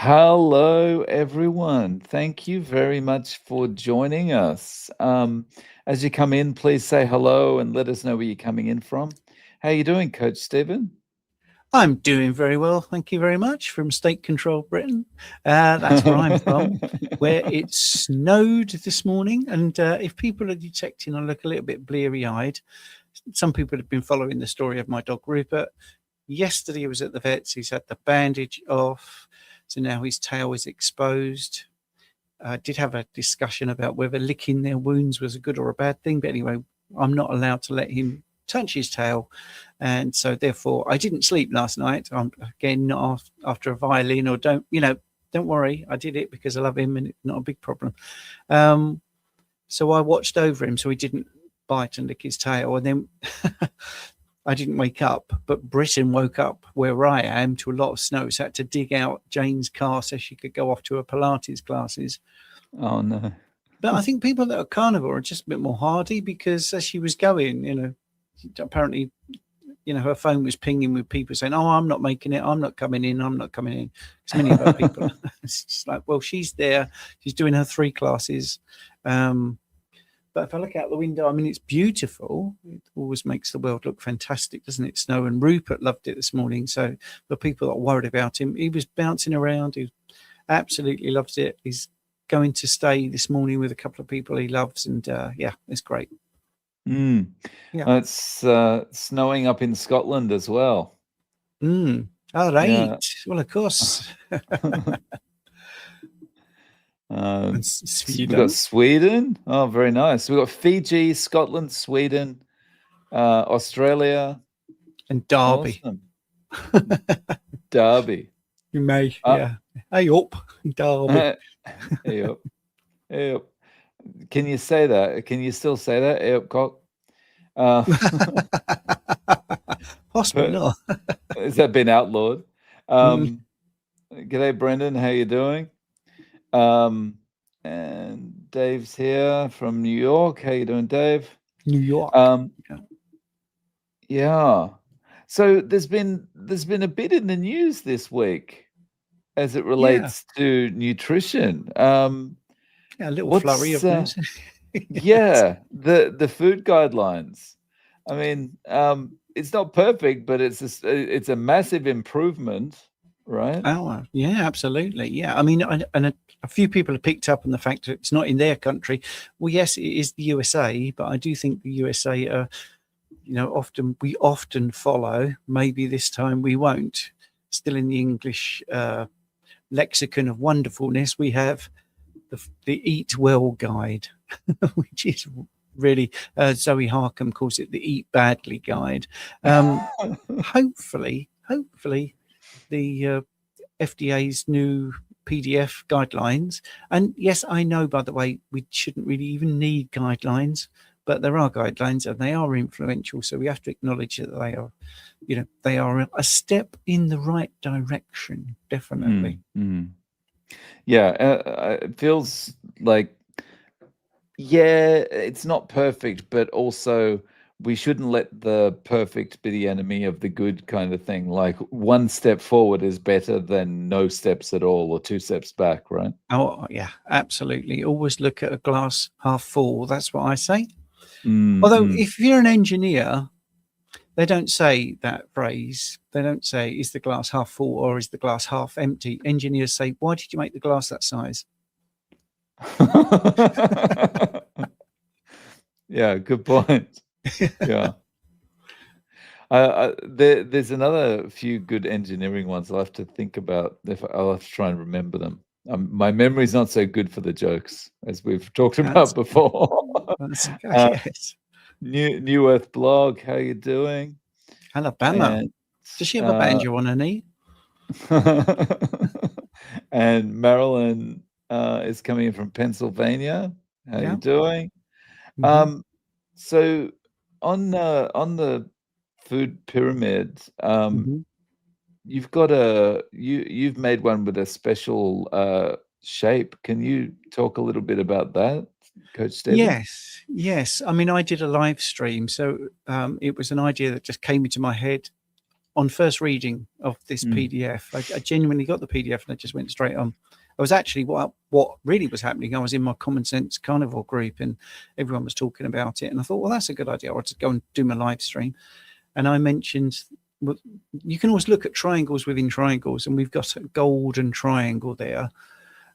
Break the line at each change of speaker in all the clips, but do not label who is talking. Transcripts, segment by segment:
Hello, everyone. Thank you very much for joining us. As you come in, please say hello and let us know where you're coming in from. How are you doing, Coach Stephen?
I'm doing very well, thank you very much, from State Control Britain. That's where I'm from, where it snowed this morning. And if people are detecting I look a little bit bleary-eyed, some people have been following the story of my dog Rupert. Yesterday he was at the vet's, he's had the bandage off, so now his tail is exposed. I did have a discussion about whether licking their wounds was a good or a bad thing, but anyway, I'm not allowed to let him touch his tail, and so therefore I didn't sleep last night. I'm again not after a violin, or don't worry, I did it because I love him and it's not a big problem. So I watched over him so he didn't bite and lick his tail, and then I didn't wake up, but Britain woke up where I am to a lot of snow, so I had to dig out Jane's car so she could go off to her Pilates classes.
Oh, no.
But I think people that are carnivore are just a bit more hardy, because as she was going, apparently, her phone was pinging with people saying, "Oh, I'm not making it. I'm not coming in. I'm not coming in." Because many of our people, it's just like, well, she's there. She's doing her 3 classes. But if I look out the window, I mean, it's beautiful. It always makes the world look fantastic, doesn't it? Snow. And Rupert loved it this morning. So the people that are worried about him, he was bouncing around. He absolutely loves it. He's going to stay this morning with a couple of people he loves. And yeah, it's great.
Yeah. It's snowing up in Scotland as well.
All right. Yeah. Well, of course.
We've got Sweden. Oh, very nice. We've got Fiji, Scotland, Sweden, Australia,
and Derby.
Awesome. Derby.
You may. Yeah. Hey up, Derby.
Hey up. Hey up. Can you say that? Can you still say that? Hey up, cock.
Possibly not.
Has that been outlawed? G'day, Brendan. How you doing? And Dave's here from New York. How you doing, Dave?
New York.
Yeah. So there's been a bit in the news this week as it relates to nutrition.
A little flurry of things.
Yeah, the food guidelines. I mean, it's not perfect, but it's a massive improvement, right?
Oh, yeah, absolutely. Yeah, I mean, and a few people have picked up on the fact that it's not in their country. Well, yes, it is the USA, but I do think the USA are, we often follow. Maybe this time we won't. Still in the English lexicon of wonderfulness, we have the Eat Well Guide, which is really Zoe Harcombe calls it the Eat Badly Guide. Hopefully the FDA's new PDF guidelines. And yes, I know, by the way, we shouldn't really even need guidelines, but there are guidelines and they are influential. So we have to acknowledge that they are a step in the right direction, definitely.
Yeah, it feels like, it's not perfect, but also we shouldn't let the perfect be the enemy of the good kind of thing. Like, one step forward is better than no steps at all or 2 steps back, right?
Oh, yeah, absolutely. Always look at a glass half full. That's what I say. Although if you're an engineer, they don't say that phrase. They don't say, is the glass half full or is the glass half empty? Engineers say, why did you make the glass that size?
Yeah, good point. Yeah. There's another few good engineering ones I'll have to think about. I'll have to try and remember them. My memory's not so good for the jokes, as we've talked about before.
Yes.
New Earth blog, how you doing?
Alabama. Does she have a banjo on her knee?
And Marilyn is coming in from Pennsylvania. How you doing? So on the food pyramid, you've got you've made one with a special shape. Can you talk a little bit about that, Coach Stephen?
Yes. I mean, I did a live stream, so it was an idea that just came into my head on first reading of this PDF, I genuinely got the PDF and I just went straight on. I was actually what really was happening. I was in my Common Sense Carnivore group and everyone was talking about it, and I thought, well, that's a good idea. I'll just go and do my live stream. And I mentioned, well, you can always look at triangles within triangles, and we've got a golden triangle there.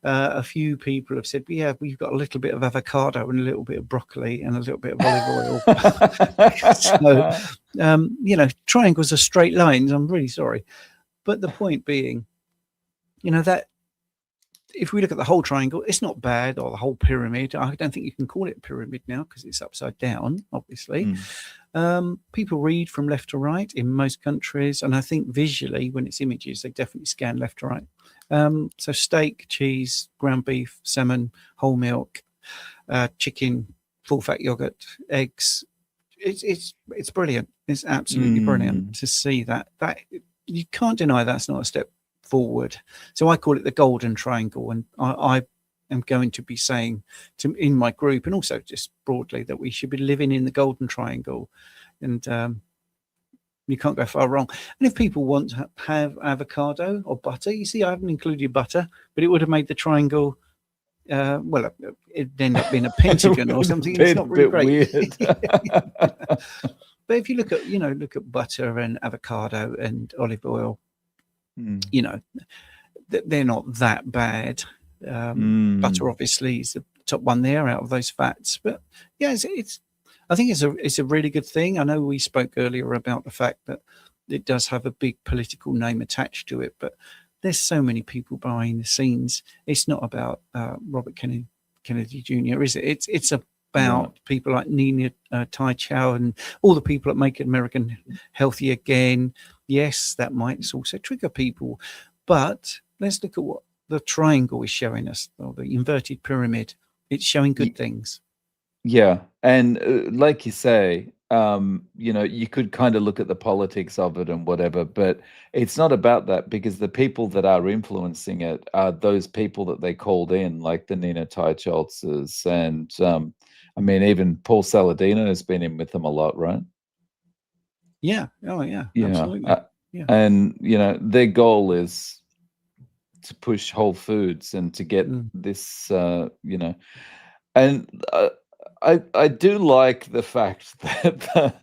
A few people have said, yeah, we've got a little bit of avocado and a little bit of broccoli and a little bit of olive oil. So, triangles are straight lines. I'm really sorry. But the point being, that if we look at the whole triangle, it's not bad, or the whole pyramid. I don't think you can call it a pyramid now because it's upside down, obviously. People read from left to right in most countries, and I think visually, when it's images, they definitely scan left to right. So steak, cheese, ground beef, salmon, whole milk, chicken, full fat yogurt, eggs. It's brilliant. It's absolutely brilliant to see that. That you can't deny that's not a step forward. So I call it the golden triangle, and I am going to be saying in my group and also just broadly that we should be living in the golden triangle, and you can't go far wrong. And if people want to have avocado or butter, you see, I haven't included butter, but it would have made the triangle. Well, it'd end up being a pentagon or something. It's not really great.
Weird.
But if you look at butter and avocado and olive oil, they're not that bad. Butter obviously is the top one there out of those fats, but yeah, I think it's a really good thing. I know we spoke earlier about the fact that it does have a big political name attached to it, but there's so many people behind the scenes. It's not about Robert Kennedy Jr., is it? It's about people like Nina Tai Chow and all the people that make American healthy again. Yes, that might also trigger people, but let's look at what the triangle is showing us, or the inverted pyramid. It's showing good things.
Yeah, and like you say, you could kind of look at the politics of it and whatever, but it's not about that, because the people that are influencing it are those people that they called in, like the Nina Teicholzes, and I mean, even Paul Saladino has been in with them a lot, right?
Yeah. Oh, yeah. Absolutely.
And their goal is to push whole foods and to get this, and I do like the fact that the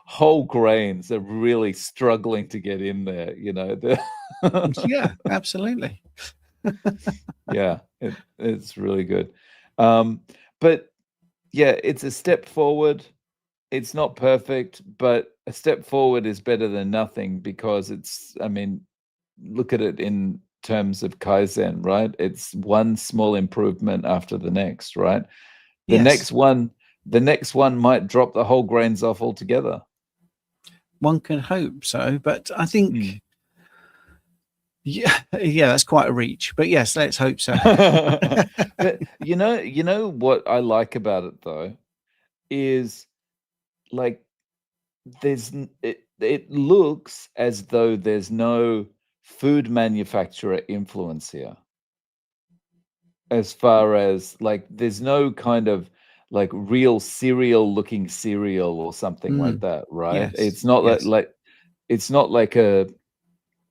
whole grains are really struggling to get in there.
Yeah, absolutely.
Yeah, it's really good. But yeah, it's a step forward. It's not perfect, but a step forward is better than nothing, because look at it in terms of Kaizen, right? It's one small improvement after the next, right? The next one might drop the whole grains off altogether.
One can hope so, but I think, yeah, that's quite a reach. But yes, let's hope so.
But what I like about it though is, like, it looks as though there's no food manufacturer influence here, as far as, like, there's no kind of like real cereal looking cereal or something like that, right? It's not like it's not like a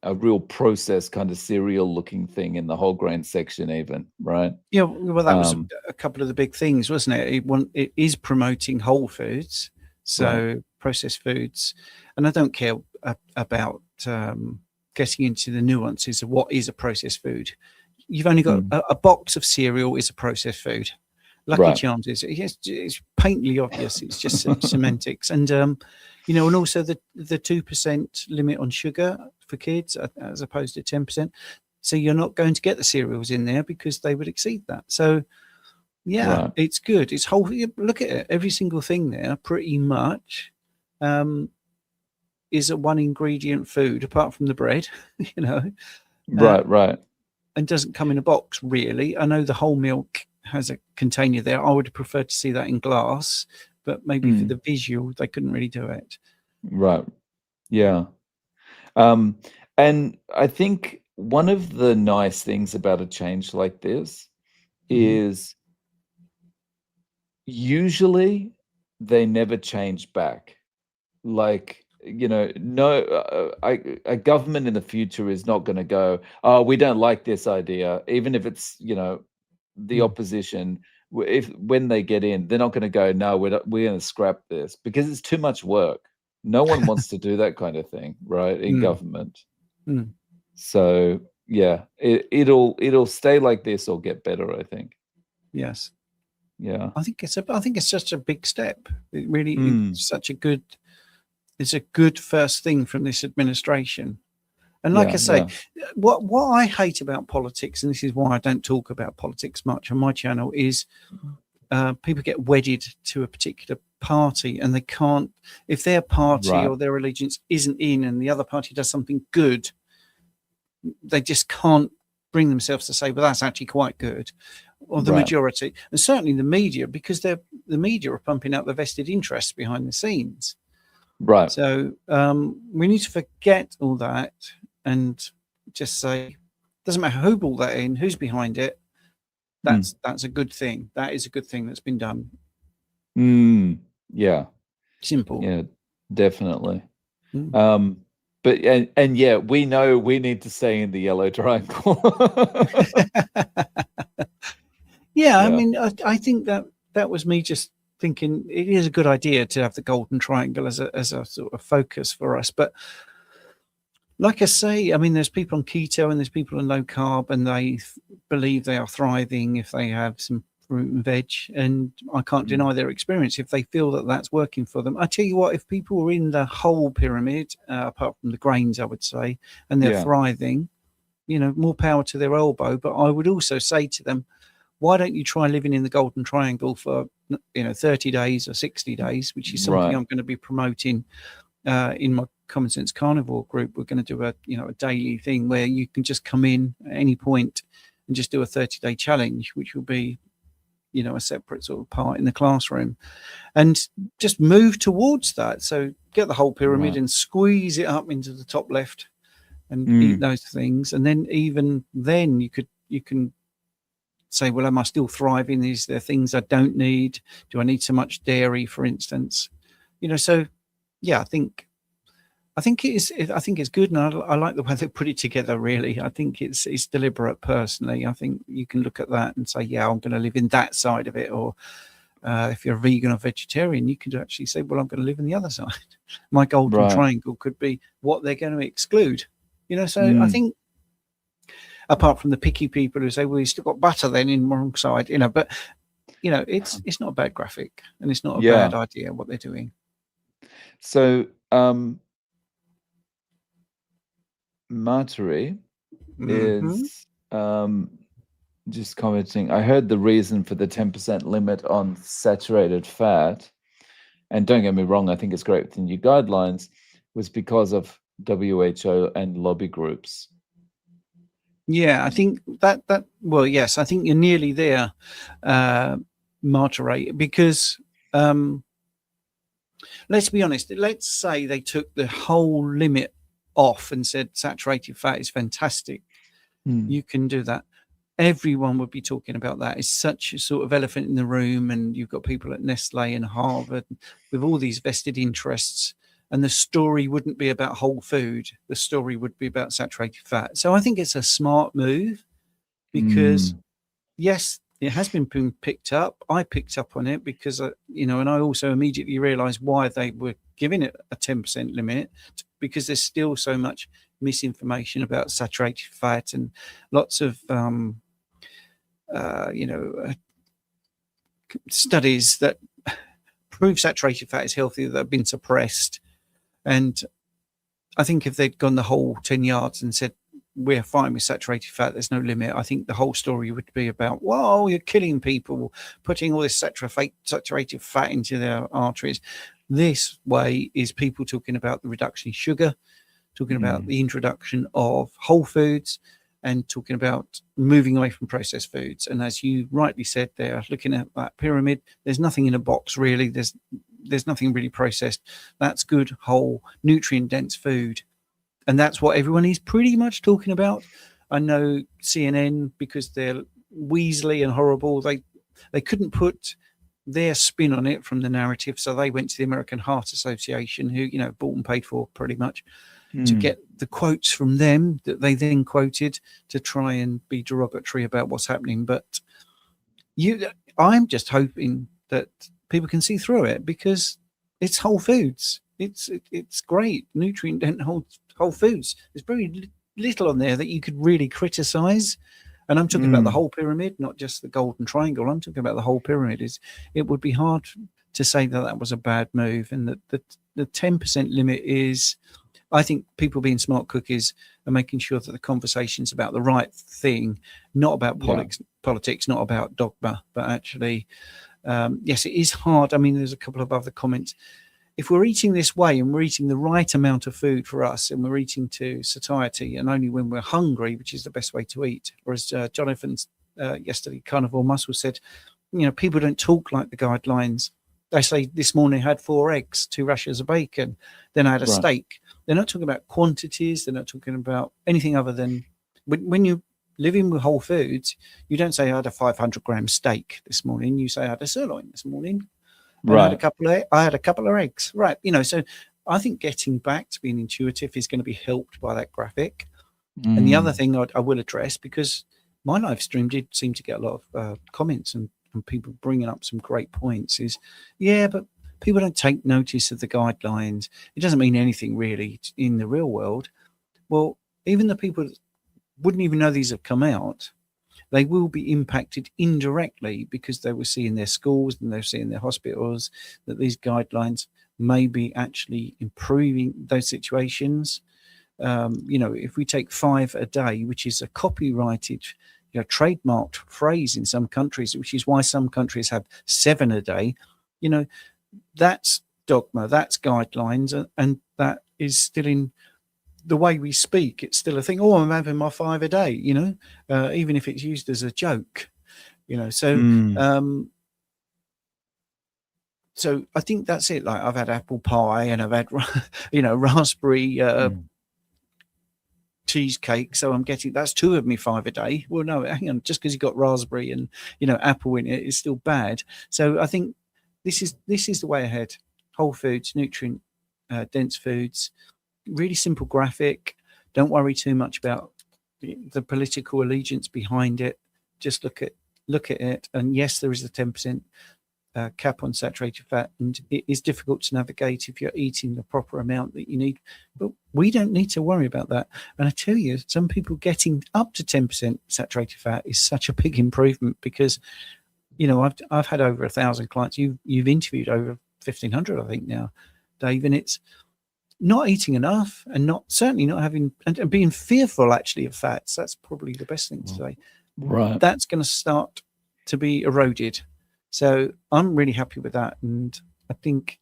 real processed kind of cereal looking thing in the whole grain section even, right?
Yeah, well, that was a couple of the big things, wasn't it? It is promoting whole foods, so processed foods, and I don't care about getting into the nuances of what is a processed food. You've only got a box of cereal is a processed food. Lucky Charms is, it's painfully obvious. It's just semantics, and and also the 2% limit on sugar for kids as opposed to 10%. So you're not going to get the cereals in there because they would exceed that. So yeah, it's good. It's whole. Look at it. Every single thing there, pretty much, is a one ingredient food apart from the bread.
Right.
And doesn't come in a box really. I know the whole milk has a container there. I would prefer to see that in glass, but maybe for the visual, they couldn't really do it.
Right. Yeah. And I think one of the nice things about a change like this is usually they never change back. Like, you know, no, a government in the future is not going to go, oh, we don't like this idea, even if it's, you know, the opposition. If when they get in, they're not going to go, no, we're going to scrap this, because it's too much work. No one wants to do that kind of thing, right? In government. So yeah, it'll stay like this or get better, I think.
Yes.
Yeah.
I think it's such a big step. It really it's such a good. It's a good first thing from this administration. And like I say, what I hate about politics, and this is why I don't talk about politics much on my channel, is people get wedded to a particular party, and they can't, if their party or their allegiance isn't in and the other party does something good, they just can't bring themselves to say, well, that's actually quite good. Or the majority, and certainly the media, because the media are pumping out the vested interests behind the scenes.
Right.
So we need to forget all that and just say, doesn't matter who brought that in, who's behind it. That's a good thing. That is a good thing that's been done.
Yeah.
Simple.
Yeah, definitely. But and yeah, we know we need to stay in the yellow triangle.
Yeah, I mean, I think that was me just thinking it is a good idea to have the golden triangle as a sort of focus for us. But like I say, I mean, there's people on keto and there's people on low carb, and they believe they are thriving if they have some fruit and veg, and I can't deny their experience if they feel that that's working for them. I tell you what, if people were in the whole pyramid, apart from the grains, I would say, and they're thriving, you know, more power to their elbow. But I would also say to them, why don't you try living in the golden triangle for, you know, 30 days or 60 days, which is something I'm going to be promoting in my Common Sense Carnivore group. We're going to do a daily thing where you can just come in at any point and just do a 30-day challenge, which will be, you know, a separate sort of part in the classroom, and just move towards that. So get the whole pyramid and squeeze it up into the top left and eat those things. And then even then you can say, well, am I still thriving? Is there things I don't need? Do I need so much dairy, for instance? You know, so yeah, I think it's good, and I like the way they put it together. Really, I think it's deliberate. Personally, I think you can look at that and say, yeah, I'm going to live in that side of it. Or if you're a vegan or vegetarian, you could actually say, well, I'm going to live in the other side. My golden triangle could be what they're going to exclude. You know, so I think, apart from the picky people who say, well, you still got butter then in the wrong side, you know, but you know, it's not a bad graphic, and it's not a bad idea what they're doing.
So Marjorie is just commenting, I heard the reason for the 10% limit on saturated fat, and don't get me wrong, I think it's great within your guidelines, was because of WHO and lobby groups.
Yeah, I think that well, yes, I think you're nearly there, Marjorie, because let's be honest, let's say they took the whole limit off and said saturated fat is fantastic. You can do that. Everyone would be talking about that. It's such a sort of elephant in the room, and you've got people at Nestle and Harvard with all these vested interests, and the story wouldn't be about whole food. The story would be about saturated fat. So I think it's a smart move, because yes, it has been picked up. I picked up on it because, you know, and I also immediately realized why they were giving it a 10% limit, because there's still so much misinformation about saturated fat, and lots of, studies that prove saturated fat is healthy that have been suppressed. And I think if they'd gone the whole 10 yards and said, we're fine with saturated fat, there's no limit, I think the whole story would be about, whoa, you're killing people, putting all this saturated fat into their arteries. This way is people talking about the reduction in sugar, talking about the introduction of whole foods, and talking about moving away from processed foods. And as you rightly said there, looking at that pyramid, there's nothing in a box really. There's nothing really processed. That's good, whole, nutrient-dense food. And that's what everyone is pretty much talking about. I know CNN, because they're weaselly and horrible, they couldn't put their spin on it from the narrative. So they went to the American Heart Association, who, you know, bought and paid for pretty much, to get the quotes from them that they then quoted to try and be derogatory about what's happening. But I'm just hoping that people can see through it, because it's whole foods. It's great, nutrient dense whole foods. There's very little on there that you could really criticize. And I'm talking about the whole pyramid, not just the golden triangle. I'm talking about the whole pyramid. It would be hard to say that that was a bad move, and that the 10% limit is, I think, people being smart cookies and making sure that the conversation's about the right thing, not about politics, not about dogma, but actually, yes, it is hard. I mean, there's a couple of other comments. If we're eating this way and we're eating the right amount of food for us, and we're eating to satiety and only when we're hungry, which is the best way to eat. Whereas Jonathan's yesterday, Carnivore Muscle, said, you know, people don't talk like the guidelines. They say, this morning I had 4 eggs, 2 rashers of bacon, then I had a steak. They're not talking about quantities. They're not talking about anything other than when you living with whole foods, you don't say I had a 500-gram steak this morning. You say I had a sirloin this morning. I had a couple of eggs. Right. You know, so I think getting back to being intuitive is going to be helped by that graphic. And the other thing I will address, because my live stream did seem to get a lot of comments and people bringing up some great points, is, but people don't take notice of the guidelines. It doesn't mean anything really in the real world. Well, even the people that wouldn't even know these have come out, they will be impacted indirectly, because they will see in their schools and they'll see in their hospitals that these guidelines may be actually improving those situations. You know, if we take 5 a day, which is a copyrighted, you know, trademarked phrase in some countries, which is why some countries have 7 a day, you know, that's dogma, that's guidelines, and that is still in the way we speak. It's still a thing. Oh, I'm having my 5 a day, you know, even if it's used as a joke, you know. So, so I think that's it. Like, I've had apple pie and I've had, you know, raspberry cheesecake. So I'm getting, that's 2 of me 5 a day. Well, no, hang on, just because you got raspberry and, you know, apple in it is still bad. So I think this is the way ahead. Whole foods, nutrient dense foods. Really simple graphic. Don't worry too much about the political allegiance behind it. Just look at it. And yes, there is a 10% cap on saturated fat, and it is difficult to navigate if you're eating the proper amount that you need. But we don't need to worry about that. And I tell you, some people getting up to 10% saturated fat is such a big improvement, because, you know, I've had over 1,000 clients. You've interviewed over 1,500, I think now, Dave, and it's not eating enough, and certainly not having, and being fearful actually of fats. That's probably the best thing to say.
Right.
That's going to start to be eroded. So I'm really happy with that. And I think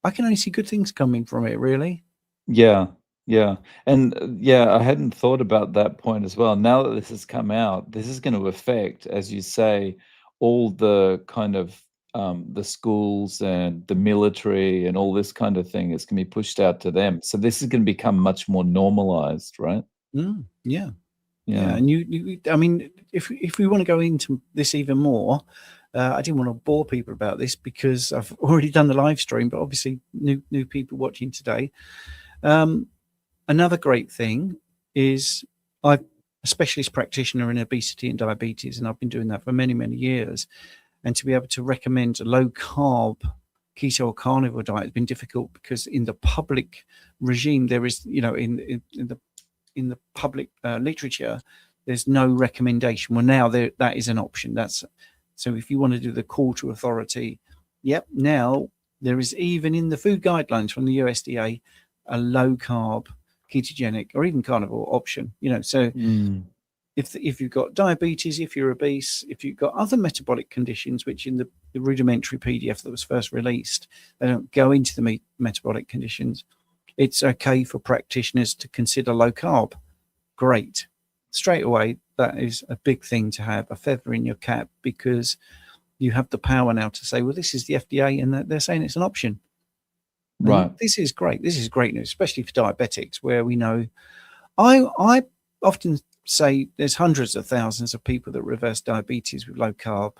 I can only see good things coming from it, really.
Yeah. And I hadn't thought about that point as well. Now that this has come out, this is going to affect, as you say, all the kind of the schools and the military and all this kind of thing is going to be pushed out to them. So this is going to become much more normalized, right?
Yeah. And you I mean, if we want to go into this even more, I didn't want to bore people about this because I've already done the live stream, but obviously new people watching today. Another great thing is I'm a specialist practitioner in obesity and diabetes, and I've been doing that for many, many years. And to be able to recommend a low carb keto or carnivore diet has been difficult, because in the public regime, there is, you know, in the public literature, there's no recommendation. Well, now that is an option. So if you want to do the call to authority, now there is, even in the food guidelines from the USDA, a low carb ketogenic or even carnivore option, you know. So if you've got diabetes, if you're obese, if you've got other metabolic conditions, which in the rudimentary PDF that was first released, they don't go into the metabolic conditions, it's okay for practitioners to consider low carb. Great. Straight away, that is a big thing to have, a feather in your cap, because you have the power now to say, well, this is the FDA and they're saying it's an option.
Right.
And this is great. This is great news, especially for diabetics, where we know, I often say there's hundreds of thousands of people that reverse diabetes with low carb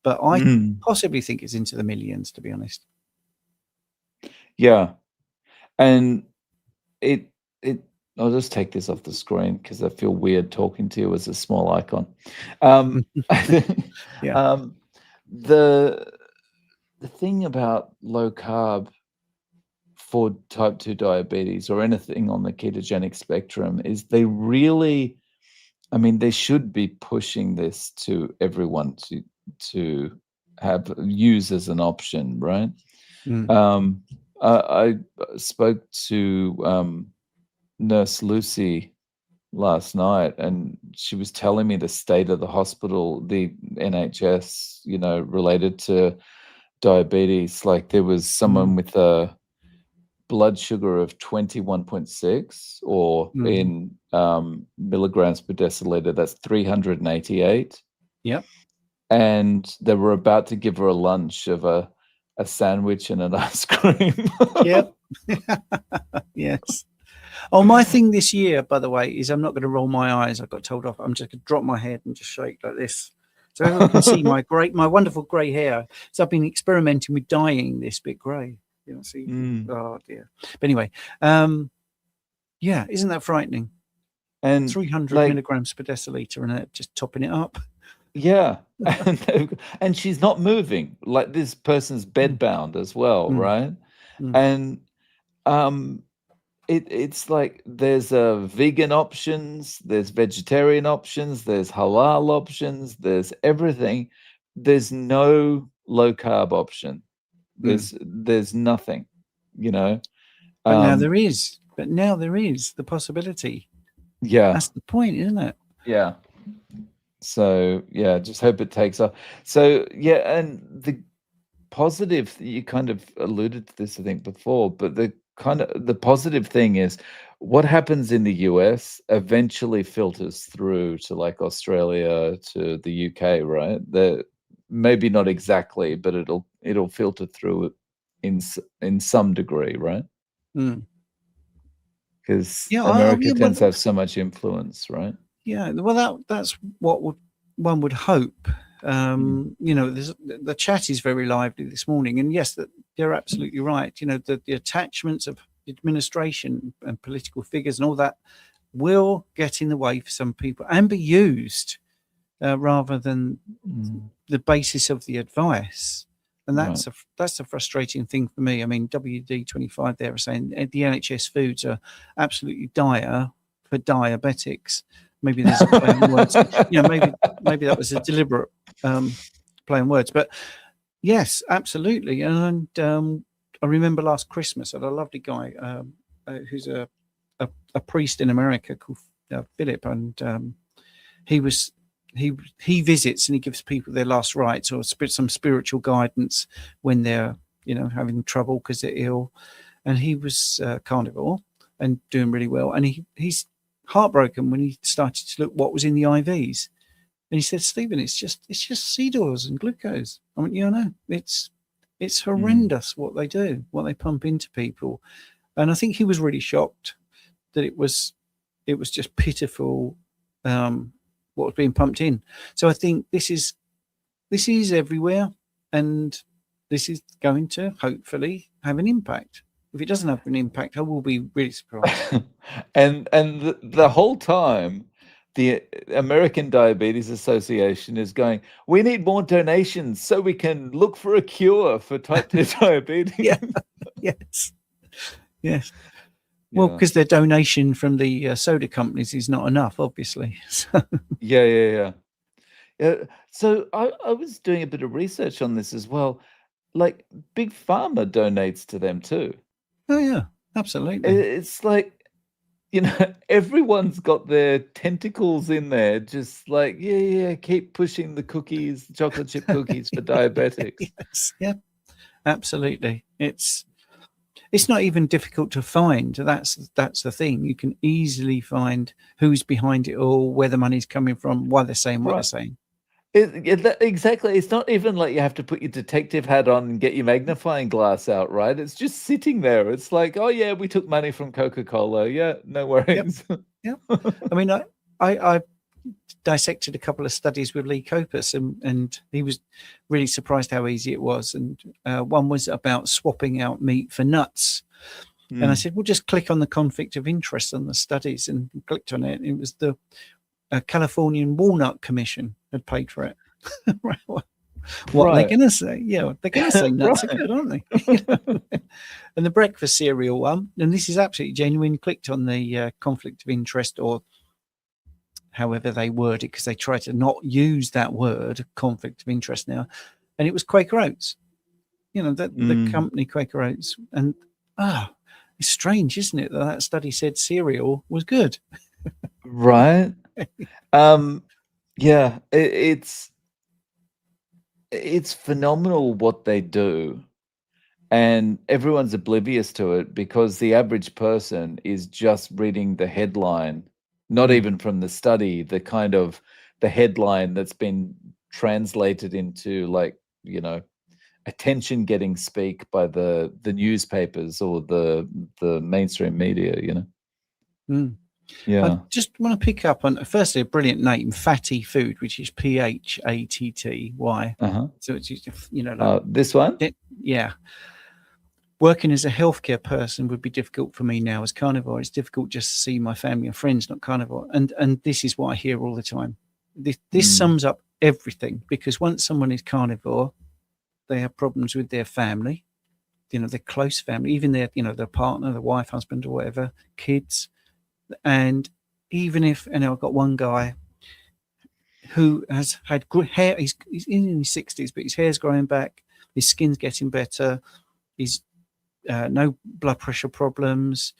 but I possibly think it's into the millions, to be honest.
Yeah. And it I'll just take this off the screen because I feel weird talking to you as a small icon.
Yeah.
The thing about low carb for type 2 diabetes or anything on the ketogenic spectrum is they really, I mean, they should be pushing this to everyone to use as an option, right? I spoke to Nurse Lucy last night, and she was telling me the state of the hospital, the NHS, you know, related to diabetes. Like there was someone with a blood sugar of 21.6, or in milligrams per deciliter, that's 388.
Yep.
And they were about to give her a lunch of a sandwich and an ice cream.
Yep. Yes. Oh, my thing this year, by the way, is I'm not going to roll my eyes. I got told off. I'm just going to drop my head and just shake like this, so everyone can see my wonderful grey hair. So I've been experimenting with dyeing this bit grey. You know, see. Oh dear. But anyway, yeah, isn't that frightening? And 300 milligrams per deciliter, and just topping it up.
Yeah, and she's not moving. Like this person's bedbound as well, right? And it's like there's vegan options, there's vegetarian options, there's halal options, there's everything. There's no low carb option. There's nothing, you know.
But now there is. But now there is the possibility.
Yeah,
that's the point, isn't it?
Yeah. So yeah, just hope it takes off. So yeah, and the positive, you kind of alluded to this, I think, before, but the positive thing is what happens in the US eventually filters through to like Australia, to the UK, right? Maybe not exactly, but it'll filter through in some degree, right? Because America tends to have so much influence, right?
Yeah, well, that's what one would hope. You know, the chat is very lively this morning, and yes, that they're absolutely right. You know, the attachments of administration and political figures and all that will get in the way for some people and be used rather than the basis of the advice. And that's a frustrating thing for me. I mean, WD25 there are saying the NHS foods are absolutely dire for diabetics. Maybe there's a play on words. You know, maybe that was a deliberate play on words. But yes, absolutely. And I remember last Christmas, I had a lovely guy who's a priest in America called Philip, and he visits and he gives people their last rites or some spiritual guidance when they're, you know, having trouble because they're ill. And he was carnivore and doing really well. And he's heartbroken when he started to look what was in the IVs, and he said, "Stephen, it's just seed oils and glucose." I mean, you know, it's horrendous what they do, what they pump into people. And I think he was really shocked that it was just pitiful what was being pumped in. So I think this is everywhere, and this is going to hopefully have an impact. If it doesn't have an impact, I will be really surprised.
and the whole time, the American Diabetes Association is going, we need more donations so we can look for a cure for type 2 diabetes.
Yeah. Yes. Well, because their donation from the soda companies is not enough, obviously. So.
Yeah. So I was doing a bit of research on this as well. Like Big Pharma donates to them too.
Oh yeah, absolutely.
It's like, you know, everyone's got their tentacles in there, just like, yeah, keep pushing the cookies, chocolate chip cookies for diabetics.
Yes, yeah, absolutely. It's not even difficult to find. That's the thing. You can easily find who's behind it all, where the money's coming from, why they're saying what they're saying.
Exactly. It's not even like you have to put your detective hat on and get your magnifying glass out, right? It's just sitting there. It's like, oh yeah, we took money from Coca-Cola. Yeah, no worries.
Yep. I mean, I dissected a couple of studies with Lee Copus, and he was really surprised how easy it was. And one was about swapping out meat for nuts. And I said, well, just click on the conflict of interest on the studies, and clicked on it. It was the Californian Walnut Commission had paid for it. What they're going to say? Yeah, they're going to say nuts are good, aren't they? And the breakfast cereal one, and this is absolutely genuine, clicked on the conflict of interest, or however they word it, because they try to not use that word, conflict of interest now. And it was Quaker Oats, the company Quaker Oats. And it's strange, isn't it, that study said cereal was good?
Right. Yeah, it's phenomenal what they do, and everyone's oblivious to it because the average person is just reading the headline, not even from the study, the kind of the headline that's been translated into, like, attention getting speak by the newspapers or the mainstream media. Yeah.
I just want to pick up on, firstly, a brilliant name, Fatty Food, which is Phatty. So it's,
this one?
Yeah. Working as a healthcare person would be difficult for me now as carnivore. It's difficult just to see my family and friends not carnivore. And this is what I hear all the time. This sums up everything, because once someone is carnivore, they have problems with their family, their close family, even their partner, the wife, husband, or whatever, kids. And even if, and I've got one guy who has had good hair, he's in his 60s, but his hair's growing back, his skin's getting better, he's no blood pressure problems,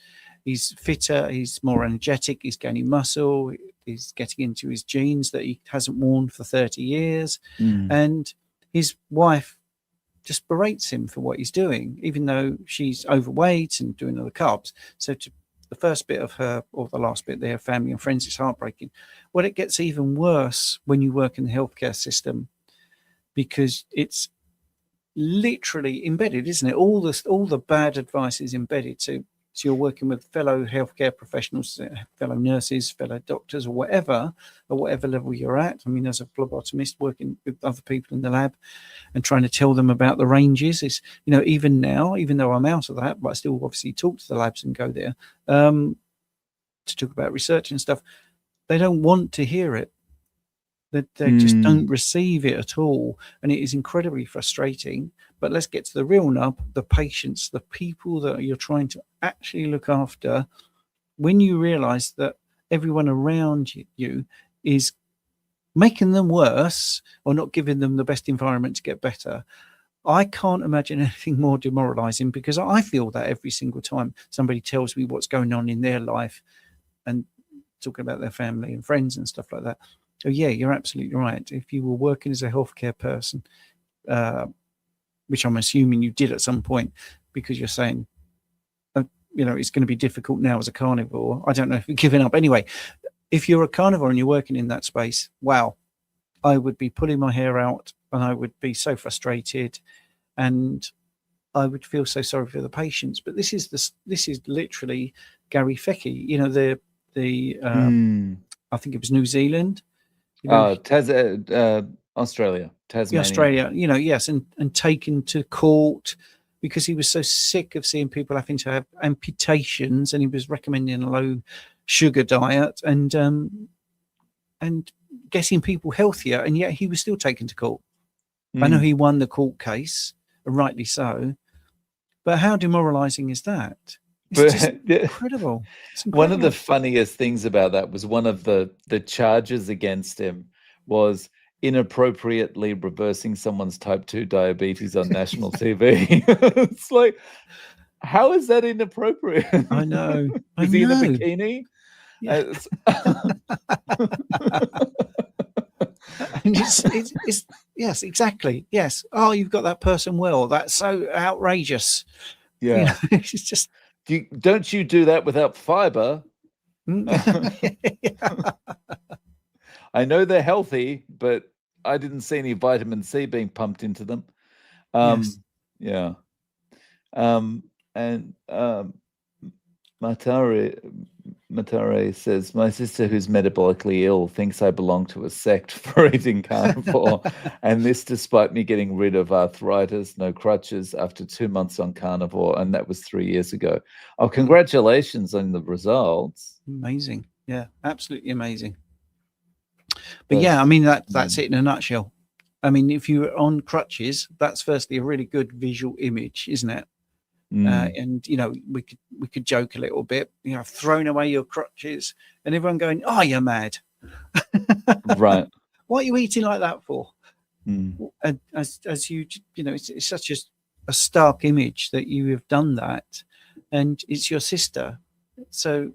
he's fitter, he's more energetic, he's gaining muscle, he's getting into his jeans that he hasn't worn for 30 years. And his wife just berates him for what he's doing, even though she's overweight and doing all the carbs. So the first bit of her, or the last bit there, family and friends, is heartbreaking. Well, it gets even worse when you work in the healthcare system, because it's literally embedded, isn't it? All the bad advice is embedded. So you're working with fellow healthcare professionals, fellow nurses, fellow doctors, or whatever level you're at. I mean, as a phlebotomist, working with other people in the lab and trying to tell them about the ranges is, even now, even though I'm out of that, but I still obviously talk to the labs and go there to talk about research and stuff. They don't want to hear it. They just don't receive it at all. And it is incredibly frustrating. But let's get to the real nub, the patients, the people that you're trying to actually look after. When you realize that everyone around you is making them worse or not giving them the best environment to get better, I can't imagine anything more demoralizing, because I feel that every single time somebody tells me what's going on in their life and talking about their family and friends and stuff like that. Oh, yeah, you're absolutely right. If you were working as a healthcare person, which I'm assuming you did at some point, because you're saying, it's going to be difficult now as a carnivore. I don't know if you're giving up. Anyway, if you're a carnivore and you're working in that space, wow, I would be pulling my hair out, and I would be so frustrated, and I would feel so sorry for the patients. But this is literally Gary Fecky, I think it was New Zealand.
Australia, Tasmania.
Australia, yes, and taken to court because he was so sick of seeing people having to have amputations, and he was recommending a low sugar diet and getting people healthier, and yet he was still taken to court. I know he won the court case, and rightly so, but how demoralizing is that? It's just incredible.
One of the funniest things about that was one of the charges against him was inappropriately reversing someone's type 2 diabetes on national TV. It's like, how is that inappropriate?
I know.
Is he in a bikini?
Yeah. And it's yes, exactly. Yes. Oh, you've got that person well. That's so outrageous.
Yeah.
It's just.
Don't you do that without fiber? I know they're healthy, but I didn't see any vitamin C being pumped into them.
Yes.
Yeah. And Matare says, my sister who's metabolically ill thinks I belong to a sect for eating carnivore, and this despite me getting rid of arthritis, no crutches, after 2 months on carnivore, and that was 3 years ago. Oh, congratulations on the results.
Amazing. Yeah, absolutely amazing. But yeah, I mean, that's it in a nutshell. I mean, if you're on crutches, that's firstly a really good visual image, isn't it? And you know, we could joke a little bit, you know, throwing away your crutches, and everyone going, "Oh, you're mad!"
Right?
What are you eating like that for?
Mm.
And as you know, it's such a stark image that you have done that, and it's your sister, so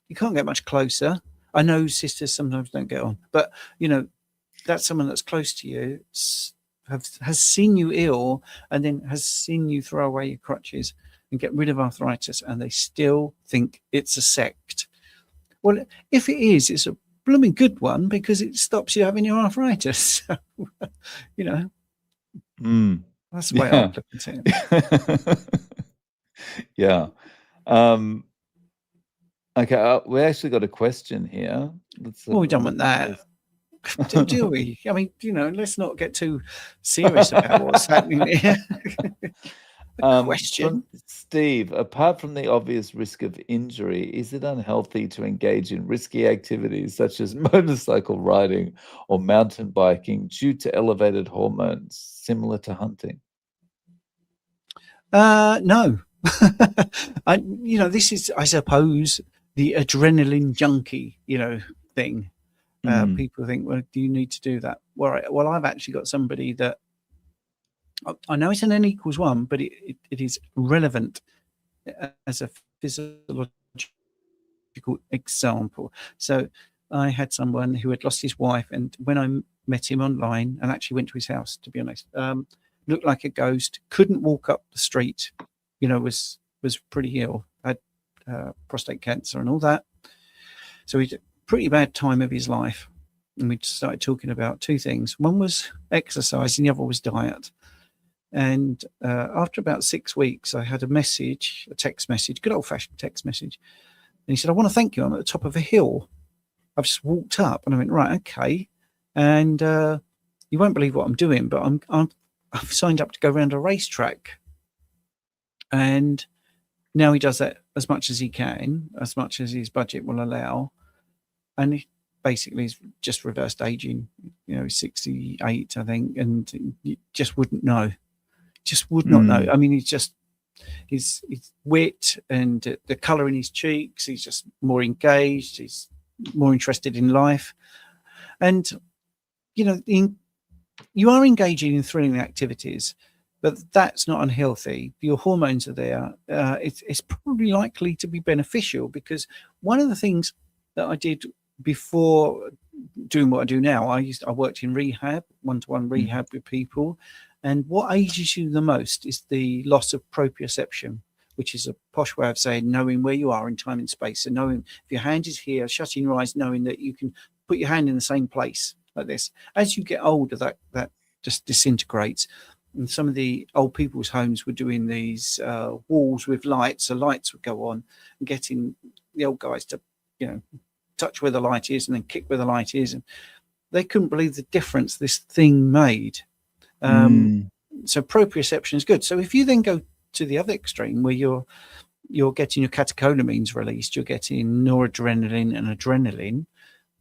you can't get much closer. I know sisters sometimes don't get on, but you know, that's someone that's close to you, has seen you ill, and then has seen you throw away your crutches and get rid of arthritis, and they still think it's a sect. Well, if it is, it's a blooming good one, because it stops you having your arthritis. So, you know, that's the way I look at it.
Yeah. Okay, we actually got a question here.
Well, we don't want that. Do we? I mean, you know, let's not get too serious about what's happening here. Question.
Steve, apart from the obvious risk of injury, is it unhealthy to engage in risky activities such as motorcycle riding or mountain biking due to elevated hormones, similar to hunting?
No. You know, this is, I suppose, the adrenaline junkie, you know, thing. People think, well, do you need to do that? Well, I've actually got somebody that I know it's an N equals 1, but it is relevant as a physiological example. So I had someone who had lost his wife, and when I met him online and actually went to his house, to be honest, looked like a ghost, couldn't walk up the street, you know, was pretty ill, had prostate cancer and all that. So he had a pretty bad time of his life. And we started talking about two things. One was exercise and the other was diet. And after about 6 weeks, I had a text message, good old-fashioned text message. And he said, I want to thank you. I'm at the top of a hill. I've just walked up. And I went, right, okay. And you won't believe what I'm doing, but I've signed up to go around a racetrack. And now he does that as much as he can, as much as his budget will allow. And he basically is just reversed aging. You know, he's 68, I think, and you just wouldn't know. Just would not know. I mean, his wit and the colour in his cheeks, he's just more engaged, he's more interested in life. And, you know, you are engaging in thrilling activities, but that's not unhealthy. Your hormones are there. It's probably likely to be beneficial, because one of the things that I did before doing what I do now, I worked in rehab, one-to-one rehab with people. And what ages you the most is the loss of proprioception, which is a posh way of saying knowing where you are in time and space. So knowing if your hand is here, shutting your eyes, knowing that you can put your hand in the same place like this. As you get older, that just disintegrates. And some of the old people's homes were doing these walls with lights. So lights would go on, and getting the old guys to, you know, touch where the light is and then kick where the light is. And they couldn't believe the difference this thing made. So proprioception is good. So if you then go to the other extreme, where you're getting your catecholamines released, you're getting noradrenaline and adrenaline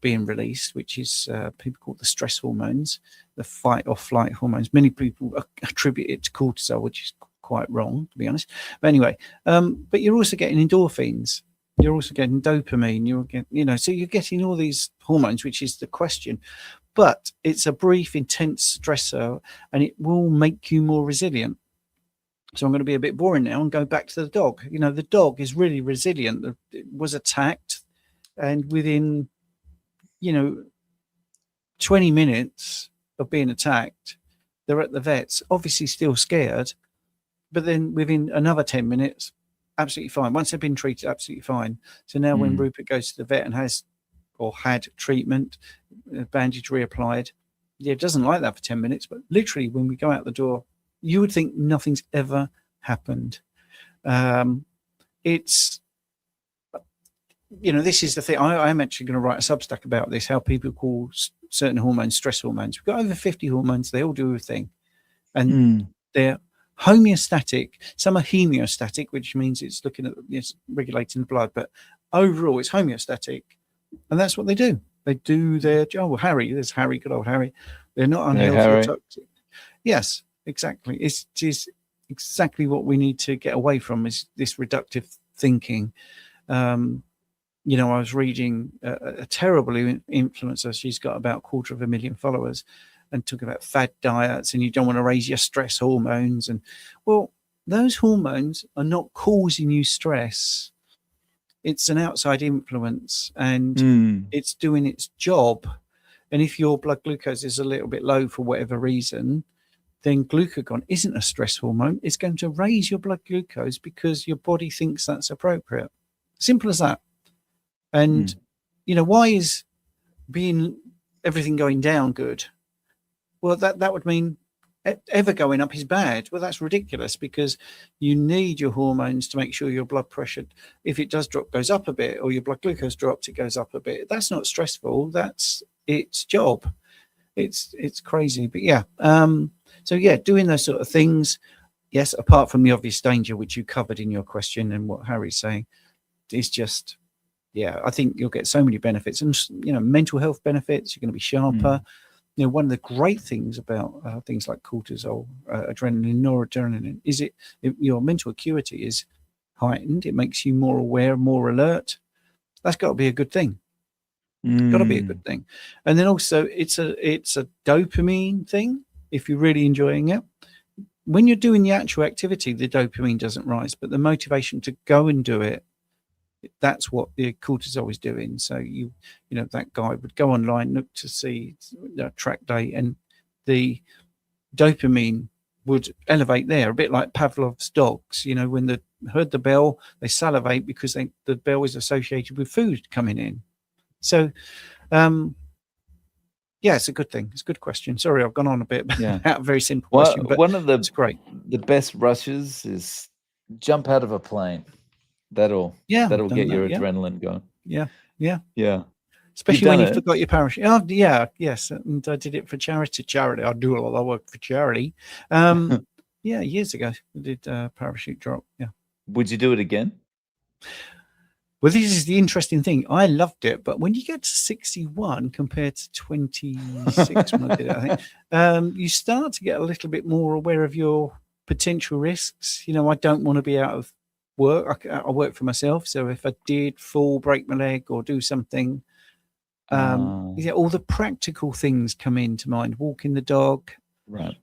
being released, which is people call the stress hormones, the fight or flight hormones. Many people attribute it to cortisol, which is quite wrong, to be honest. But anyway, but you're also getting endorphins. You're also getting dopamine. You're getting, you know, so you're getting all these hormones, which is the question. But it's a brief, intense stressor, and it will make you more resilient. So I'm going to be a bit boring now and go back to the dog. You know, the dog is really resilient. It was attacked, and within, you know, 20 minutes of being attacked, they're at the vets, obviously still scared, but then within another 10 minutes, absolutely fine. Once they've been treated, absolutely fine. So now when Rupert goes to the vet and has or had treatment, bandage reapplied, yeah, it doesn't like that for 10 minutes, but literally when we go out the door, you would think nothing's ever happened. It's you know, this is the thing. I'm actually going to write a Substack about this, how people call certain hormones stress hormones. We've got over 50 hormones. They all do a thing. And they're homeostatic. Some are hemostatic, which means it's looking at regulating the blood. But overall, it's homeostatic. And that's what they do. They do their job. Well, Harry, there's Harry, good old Harry. They're not unhealthy or toxic. Yes, exactly. It is exactly what we need to get away from, is this reductive thinking. You know, I was reading a terrible influencer. She's got about 250,000 followers, and talking about fad diets, and you don't want to raise your stress hormones. And well, those hormones are not causing you stress. It's an outside influence, and it's doing its job. And if your blood glucose is a little bit low for whatever reason, then glucagon isn't a stress hormone. It's going to raise your blood glucose because your body thinks that's appropriate. Simple as that. And, you know, why is everything going down good? Well, that would mean ever going up is bad. Well, that's ridiculous, because you need your hormones to make sure your blood pressure, if it does drop, goes up a bit, or your blood glucose drops, it goes up a bit. That's not stressful. That's its job. It's crazy. But yeah. So yeah, doing those sort of things. Yes, apart from the obvious danger, which you covered in your question and what Harry's saying, is just, yeah, I think you'll get so many benefits, and, you know, mental health benefits. You're going to be sharper. You know, one of the great things about things like cortisol, adrenaline, noradrenaline, is your mental acuity is heightened. It makes you more aware, more alert. That's got to be a good thing. Got to be a good thing. And then also, it's a dopamine thing. If you're really enjoying it, when you're doing the actual activity, the dopamine doesn't rise, but the motivation to go and do it, that's what the cortisol is doing. So you know, that guy would go online, look to see track day, and the dopamine would elevate there, a bit like Pavlov's dogs. You know, when they heard the bell, they salivate because the bell is associated with food coming in. So, yeah, it's a good thing. It's a good question. Sorry, I've gone on a bit about a very simple question, but
one of
it's great.
The best rushes is jump out of a plane. That'll get your adrenaline going. Yeah.
Especially when you forgot your parachute. Oh, yeah, yes. And I did it for charity. I do a lot of work for charity. Yeah, years ago I did parachute drop. Yeah.
Would you do it again?
Well, this is the interesting thing. I loved it, but when you get to 61 compared to 26 when I did it, I think, you start to get a little bit more aware of your potential risks. You know, I don't want to be out of work. I work for myself, so if I did fall, break my leg, or do something, all the practical things come into mind. Walking the dog,
right?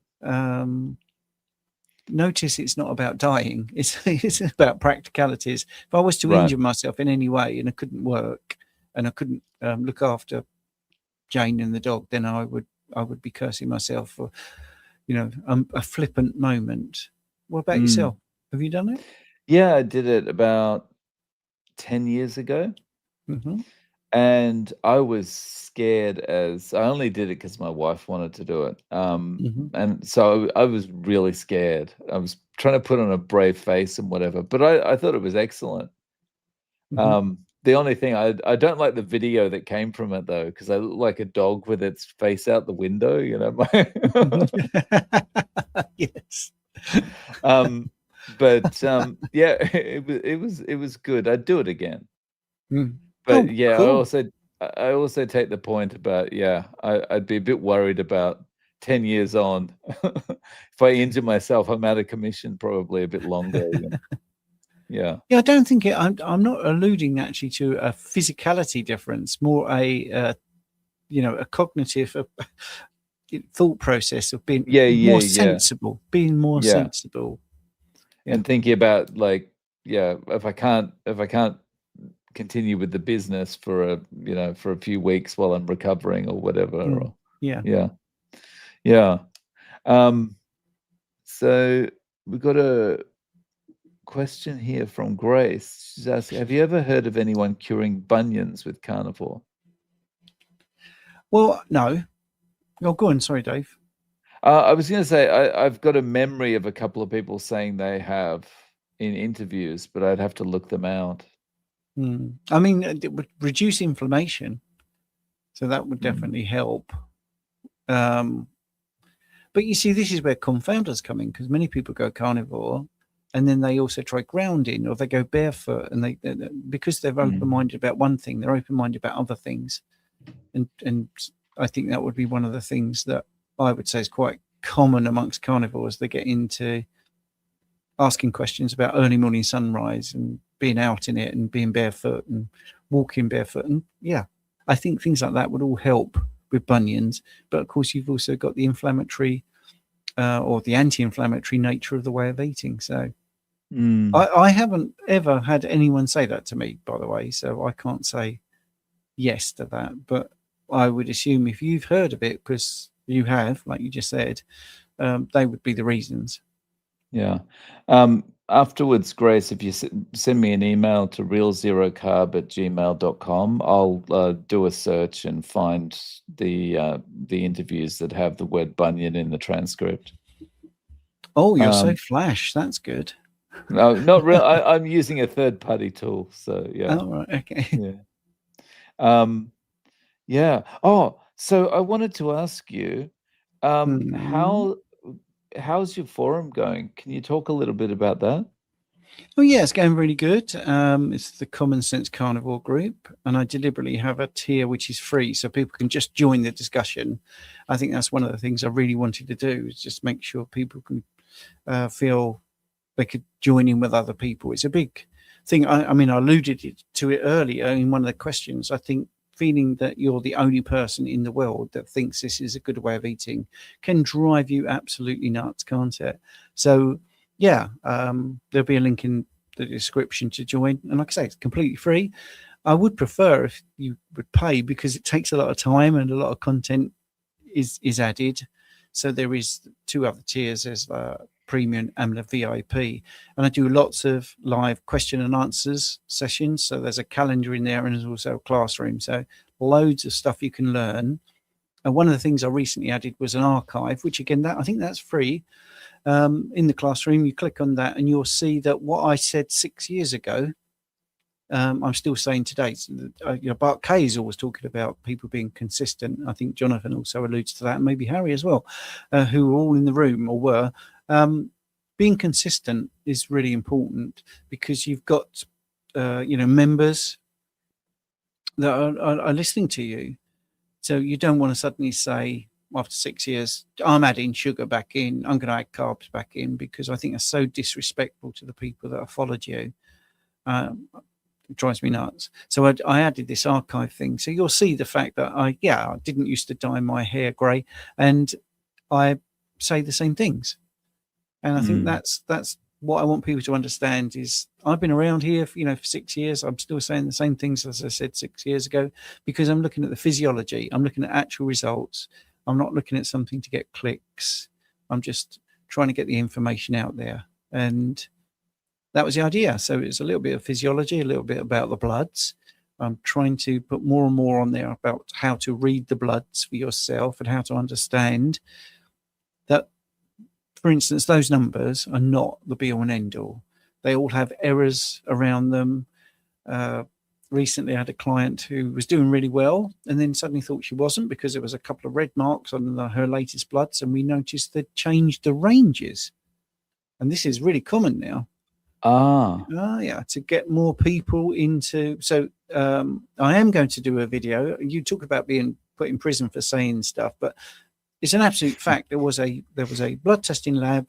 Notice it's not about dying. It's about practicalities. If I was to injure myself in any way and I couldn't work and I couldn't look after Jane and the dog, then I would be cursing myself for, you know, a flippant moment. What about yourself? Have you done it?
Yeah, I did it about 10 years ago. And I was scared, as I only did it because my wife wanted to do it. And so I was really scared. I was trying to put on a brave face and whatever, but I thought it was excellent. The only thing, I don't like the video that came from it, though, because I look like a dog with its face out the window, you know.
Yes.
But yeah, it was good. I'd do it again. But yeah, cool. I also take the point about, I'd be a bit worried about 10 years on. If I injure myself, I'm out of commission probably a bit longer. Yeah.
I don't think I'm not alluding actually to a physicality difference, more a cognitive thought process of being more sensible, being more sensible.
And thinking about, like, if I can't continue with the business for a few weeks while I'm recovering or whatever. So we've got a question here from Grace. She's asking, have you ever heard of anyone curing bunions with carnivore?
Well, no. Oh, go on. Sorry, Dave.
I was going to say, I've got a memory of a couple of people saying they have in interviews, but I'd have to look them out.
I mean, it would reduce inflammation, so that would definitely help. But you see, this is where confounders come in, because many people go carnivore and then they also try grounding, or they go barefoot, and they because they're open-minded about one thing, they're open-minded about other things. And I think that would be one of the things that I would say is quite common amongst carnivores. They get into asking questions about early morning sunrise and being out in it and being barefoot and walking barefoot. And yeah, I think things like that would all help with bunions. But of course, you've also got the inflammatory or the anti-inflammatory nature of the way of eating. So I haven't ever had anyone say that to me, by the way, so I can't say yes to that. But I would assume if you've heard of it, because you have, like you just said, they would be the reasons.
Yeah. Afterwards, Grace, if you send me an email to realzerocarb@gmail.com, I'll do a search and find the interviews that have the word bunion in the transcript.
Oh, you're so flash. That's good.
No, not real. I'm using a third-party tool, so yeah.
Oh, right. Okay.
Yeah. Yeah. Oh, so I wanted to ask you, how's your forum going? Can you talk a little bit about that?
Oh, yeah, it's going really good. It's the Common Sense Carnivore group, and I deliberately have a tier which is free, so people can just join the discussion. I think that's one of the things I really wanted to do, is just make sure people can feel they could join in with other people. It's a big thing. I mean, I alluded to it earlier in one of the questions. I think feeling that you're the only person in the world that thinks this is a good way of eating can drive you absolutely nuts, can't it? So yeah, there'll be a link in the description to join. And like I say, it's completely free. I would prefer if you would pay, because it takes a lot of time and a lot of content is added. So there is 2 other tiers. There's the premium and the VIP. And I do lots of live question and answers sessions. So there's a calendar in there, and there's also a classroom. So loads of stuff you can learn. And one of the things I recently added was an archive, which again, I think that's free. In the classroom, you click on that and you'll see that what I said 6 years ago, I'm still saying today. So Bart Kay is always talking about people being consistent. I think Jonathan also alludes to that, and maybe Harry as well, who were all in the room or were. Being consistent is really important, because you've got members that are listening to you. So you don't want to suddenly say, after 6 years, I'm adding sugar back in, I'm going to add carbs back in, because I think that's so disrespectful to the people that have followed you. It drives me nuts. So I added this archive thing. So you'll see the fact that I didn't used to dye my hair grey, and I say the same things. And I think that's what I want people to understand is I've been around here for 6 years. I'm still saying the same things as I said 6 years ago, because I'm looking at the physiology. I'm looking at actual results. I'm not looking at something to get clicks. I'm just trying to get the information out there. And that was the idea. So it's a little bit of physiology, a little bit about the bloods. I'm trying to put more and more on there about how to read the bloods for yourself and how to understand that, for instance, those numbers are not the be all and end all. They all have errors around them. Recently I had a client who was doing really well and then suddenly thought she wasn't, because there was a couple of red marks on her latest bloods, and we noticed they'd changed the ranges. And this is really common now. Yeah, to get more people into. So I am going to do a video. You talk about being put in prison for saying stuff, but it's an absolute fact. There was a blood testing lab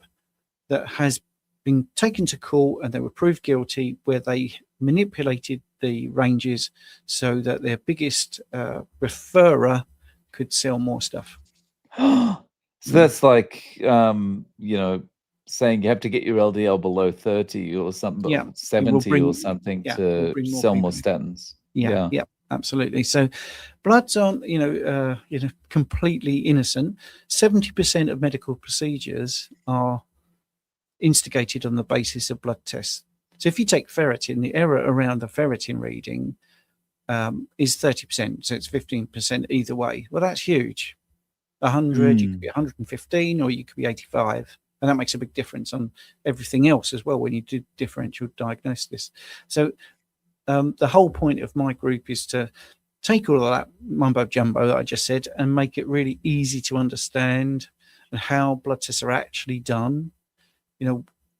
that has been taken to court, and they were proved guilty, where they manipulated the ranges so that their biggest referrer could sell more stuff.
So that's like saying you have to get your LDL below 30 or something, 70 or something to sell more statins.
Yeah, absolutely. So bloods aren't completely innocent. 70% of medical procedures are instigated on the basis of blood tests. So if you take ferritin, the error around the ferritin reading is 30%. So it's 15% either way. Well, that's huge. 100, you could be 115, or you could be 85. And that makes a big difference on everything else as well when you do differential diagnosis. So the whole point of my group is to take all of that mumbo jumbo that I just said and make it really easy to understand, and how blood tests are actually done,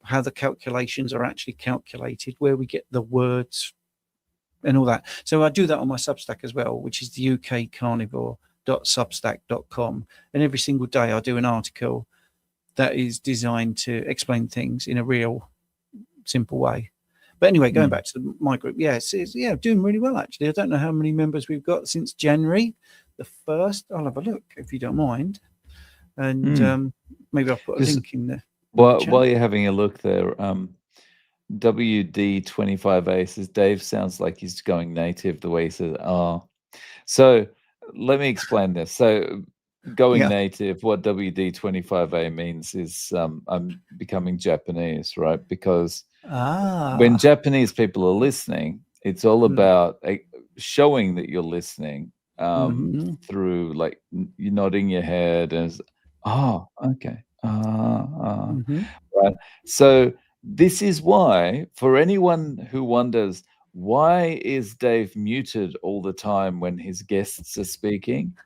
how the calculations are actually calculated, where we get the words and all that. So I do that on my Substack as well, which is the UK Carnivore.substack.com. And every single day I do an article that is designed to explain things in a real simple way. But anyway, going back to my group, it's doing really well, actually. I don't know how many members we've got since January the 1st. I'll have a look if you don't mind. And maybe I'll put a link in there.
While you're having a look there, WD25A says, Dave sounds like he's going native the way he says, So let me explain this. So going native, what WD25A means is I'm becoming Japanese, right? Because when Japanese people are listening, it's all about showing that you're listening through, like, you're nodding your head and okay. Right. So this is why, for anyone who wonders, why is Dave muted all the time when his guests are speaking?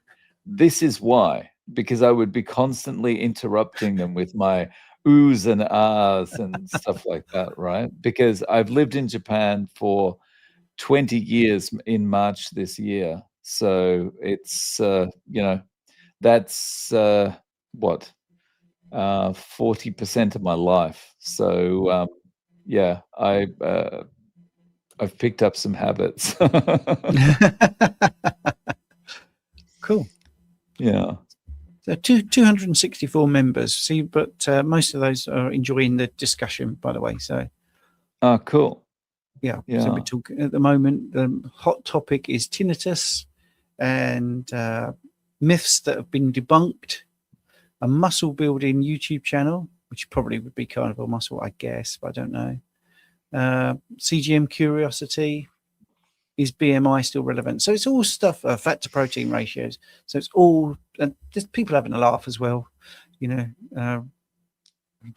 This is why, because I would be constantly interrupting them with my oohs and ahs and stuff like that, right? Because I've lived in Japan for 20 years in March this year. So it's, that's what? 40% of my life. So I've picked up some habits.
Cool.
Yeah.
So 264 members. See, but most of those are enjoying the discussion, by the way. So
cool.
Yeah. So we're talking at the moment, the hot topic is tinnitus and myths that have been debunked, a muscle building YouTube channel, which probably would be Carnivore Muscle, I guess, but I don't know. CGM curiosity. Is BMI still relevant? So it's all stuff, fat to protein ratios. So it's all just people having a laugh as well. The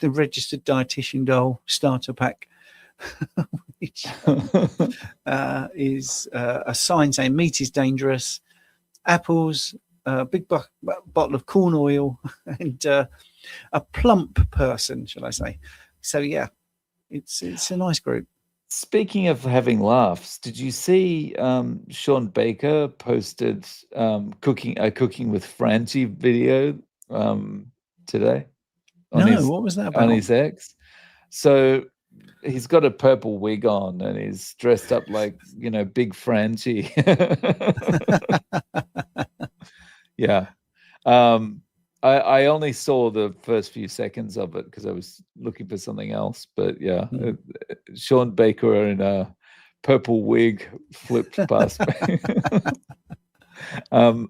registered dietitian doll starter pack, which is a sign saying meat is dangerous. Apples, a big bottle of corn oil, and a plump person, shall I say? So yeah, it's a nice group.
Speaking of having laughs, did you see Sean Baker posted cooking with Francie video today?
What was that about?
On his ex. So he's got a purple wig on and he's dressed up like, Big Francie. Yeah. I only saw the first few seconds of it because I was looking for something else. But Sean Baker in a purple wig flipped past me. I've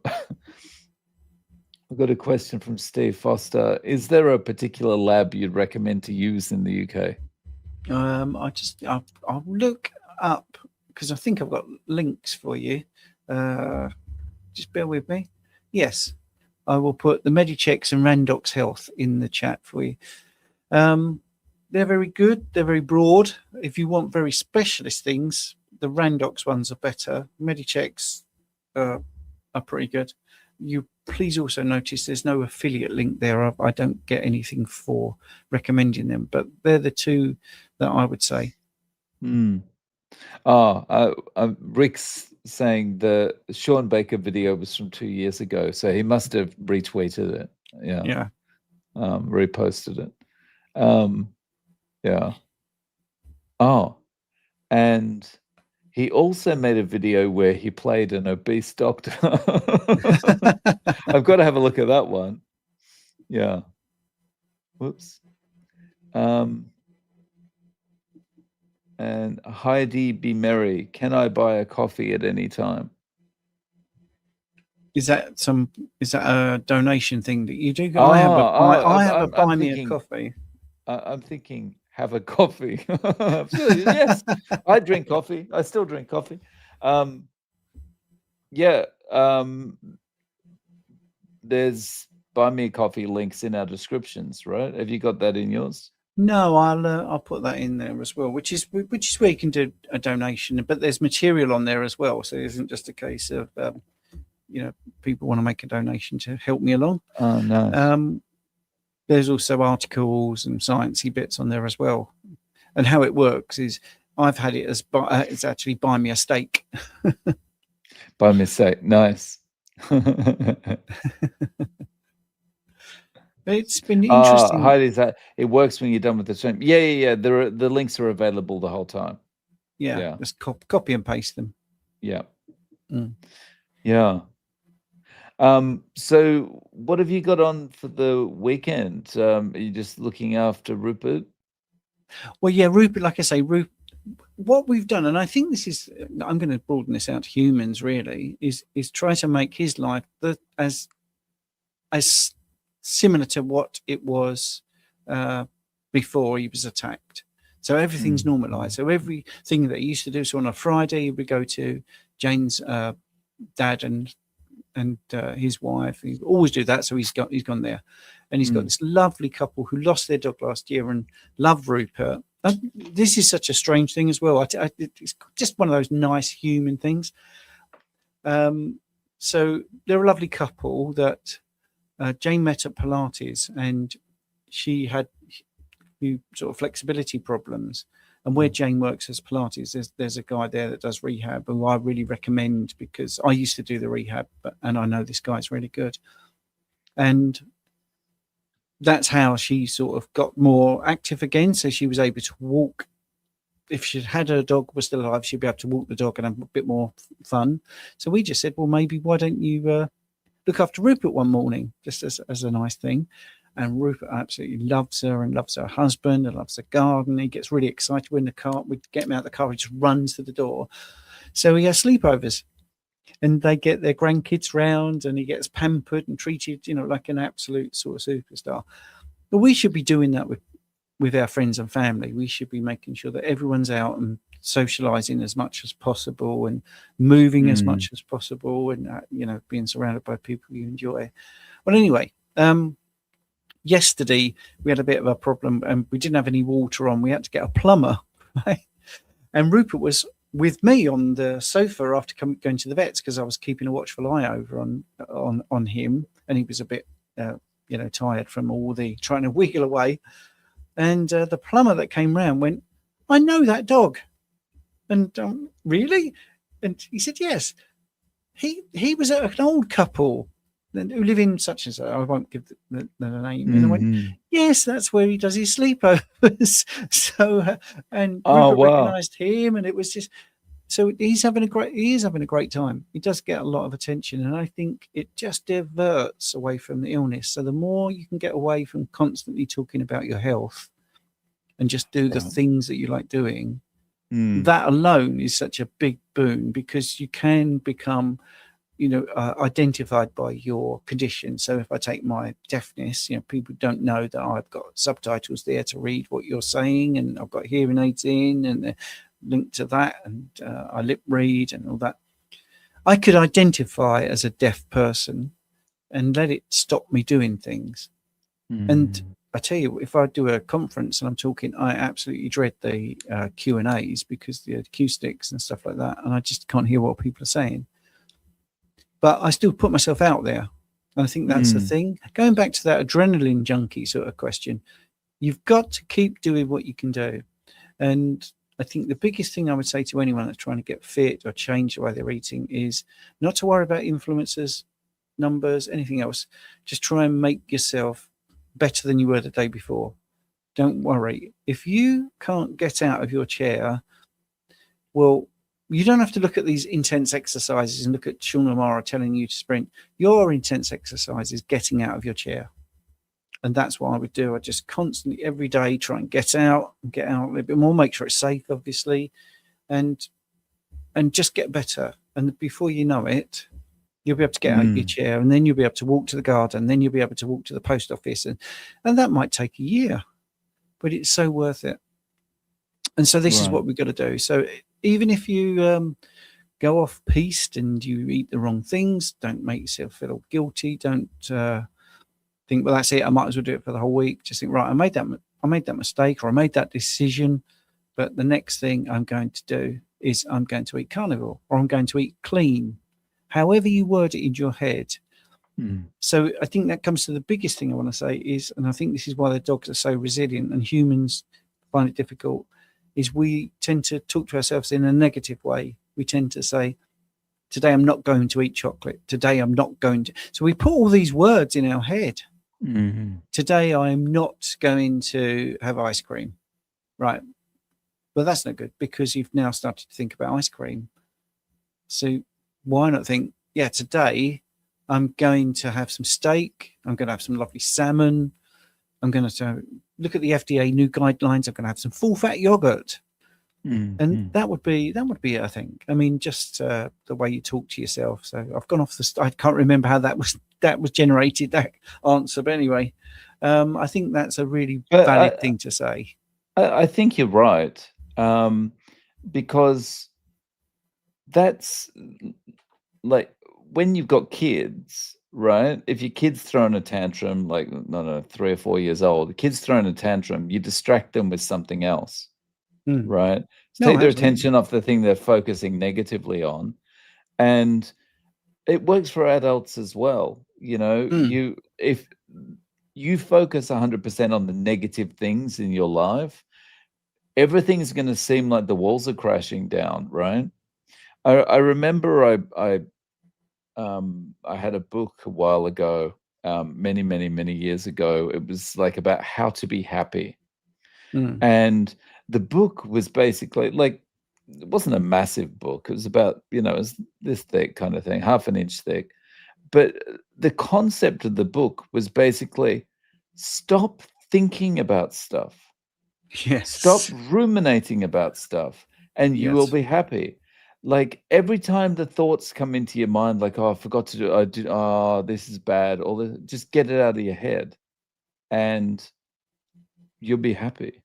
got a question from Steve Foster. Is there a particular lab you'd recommend to use in the UK?
I'll look up because I think I've got links for you. Just bear with me. Yes. I will put the medichecks and Randox Health in the chat for you. They're very good. They're very broad. If you want very specialist things, the Randox ones are better. Medichecks are pretty good. You please also notice there's no affiliate link there. I don't get anything for recommending them, but they're the two that I would say.
Rick's saying the Sean Baker video was from 2 years ago, so he must have retweeted it. Yeah. Reposted it. Yeah. And he also made a video where he played an obese doctor. I've got to have a look at that one. Yeah. Whoops. And Heidi Be Merry, can I buy a coffee at any time?
Is that a donation thing that you do? I have a buy me a coffee.
I'm thinking have a coffee. Yes, I drink coffee. I still drink coffee. There's buy me a coffee links in our descriptions, right? Have you got that in yours?
No, I'll put that in there as well, which is where you can do a donation. But there's material on there as well, so it isn't just a case of people want to make a donation to help me along.
Oh, nice.
There's also articles and sciencey bits on there as well. And how it works is I've had it as it's actually buy me a steak.
By mistake. Nice.
It's been interesting.
Heidi's it works when you're done with the stream. Yeah. The links are available the whole time.
Yeah. Just copy and paste them.
Yeah. Yeah. So what have you got on for the weekend? Are you just looking after Rupert?
Well, yeah, Rupert, like I say, what we've done, and I think this is, I'm going to broaden this out to humans really, is try to make his life as similar to what it was before he was attacked. So everything's normalized. So everything that he used to do, so on a Friday, he would go to Jane's dad and his wife. He always do that. So he's gone there, and he's got this lovely couple who lost their dog last year and love Rupert. And this is such a strange thing as well. It's just one of those nice human things. So they're a lovely couple that Jane met at Pilates, and she had sort of flexibility problems. And where Jane works as Pilates, there's a guy there that does rehab who I really recommend, because I used to do the rehab, and I know this guy's really good. And that's how she sort of got more active again. So she was able to walk. If she'd had her dog was still alive, she'd be able to walk the dog and have a bit more fun. So we just said, well, maybe why don't you look after Rupert one morning, just as a nice thing. And Rupert absolutely loves her and loves her husband and loves the garden. He gets really excited when the car, we get him out of the car, he just runs to the door. So he has sleepovers, and they get their grandkids round, and he gets pampered and treated, like an absolute sort of superstar. But we should be doing that with our friends and family. We should be making sure that everyone's out and socializing as much as possible and moving as much as possible, and being surrounded by people you enjoy. Well, anyway, yesterday we had a bit of a problem, and we didn't have any water on. We had to get a plumber, right? And Rupert was with me on the sofa after going to the vets, because I was keeping a watchful eye over on him, and he was a bit tired from all the trying to wiggle away. And the plumber that came round went, "I know that dog." And really? And he said, yes. He was an old couple who live in such and so. I won't give the name. And I went, yes, that's where he does his sleepovers. So, and Rupert recognised him, and it was just. So he is having a great time. He does get a lot of attention, and I think it just diverts away from the illness. So the more you can get away from constantly talking about your health, and just do the things that you like doing, that alone is such a big boon, because you can become, identified by your condition. So if I take my deafness, people don't know that I've got subtitles there to read what you're saying, and I've got hearing aids in, and they're linked to that, and I lip read and all that. I could identify as a deaf person and let it stop me doing things. And I tell you, if I do a conference and I'm talking, I absolutely dread the Q&As, because the acoustics and stuff like that, and I just can't hear what people are saying. But I still put myself out there. And I think that's the thing. Going back to that adrenaline junkie sort of question, you've got to keep doing what you can do. And I think the biggest thing I would say to anyone that's trying to get fit or change the way they're eating is not to worry about influencers, numbers, anything else. Just try and make yourself better than you were the day before. Don't worry. If you can't get out of your chair, well, you don't have to look at these intense exercises and look at Sean O'Mara telling you to sprint. Your intense exercise is getting out of your chair. And that's what I would do. I just constantly, every day, try and get out a little bit more, make sure it's safe, obviously, and just get better. And before you know it, you'll be able to get out of your chair, and then you'll be able to walk to the garden, then you'll be able to walk to the post office, and that might take a year, but it's so worth it. And so this is what we've got to do. So even if you go off piste and you eat the wrong things, don't make yourself feel guilty. Don't think, well, that's it, I might as well do it for the whole week. Just think, right, I made that I made that mistake or I made that decision, but the next thing I'm going to do is I'm going to eat carnivore or I'm going to eat clean, however you word it in your head. So I think that comes to the biggest thing I want to say is, and I think this is why the dogs are so resilient and humans find it difficult, is we tend to talk to ourselves in a negative way. We tend to say, today I'm not going to eat chocolate. Today I'm not going to. So we put all these words in our head. Today I'm not going to have ice cream. Right. But that's not good because you've now started to think about ice cream. So why not think, yeah, today I'm going to have some steak. I'm going to have some lovely salmon. I'm going to look at the FDA new guidelines. I'm going to have some full fat yogurt. And that would be it, I think. I mean, just the way you talk to yourself. So I've gone off I can't remember how that was generated, that answer. But anyway, I think that's a really valid thing to say.
I think you're right. Because that's like when you've got kids, right? If your kid's throwing a tantrum, like, no, 3 or 4 years old, the kid's throwing a tantrum, you distract them with something else, right? Take their attention off the thing they're focusing negatively on. And it works for adults as well. You know, if you focus 100% on the negative things in your life, everything's going to seem like the walls are crashing down, right? I remember I had a book a while ago, many years ago. It was like about how to be happy. And the book was basically like, it wasn't a massive book. It was about, it was this thick kind of thing, half an inch thick. But the concept of the book was basically stop thinking about stuff.
Yes.
Stop ruminating about stuff and you will be happy. Like every time the thoughts come into your mind, like, oh, I forgot to do, oh, this is bad, or just get it out of your head and you'll be happy.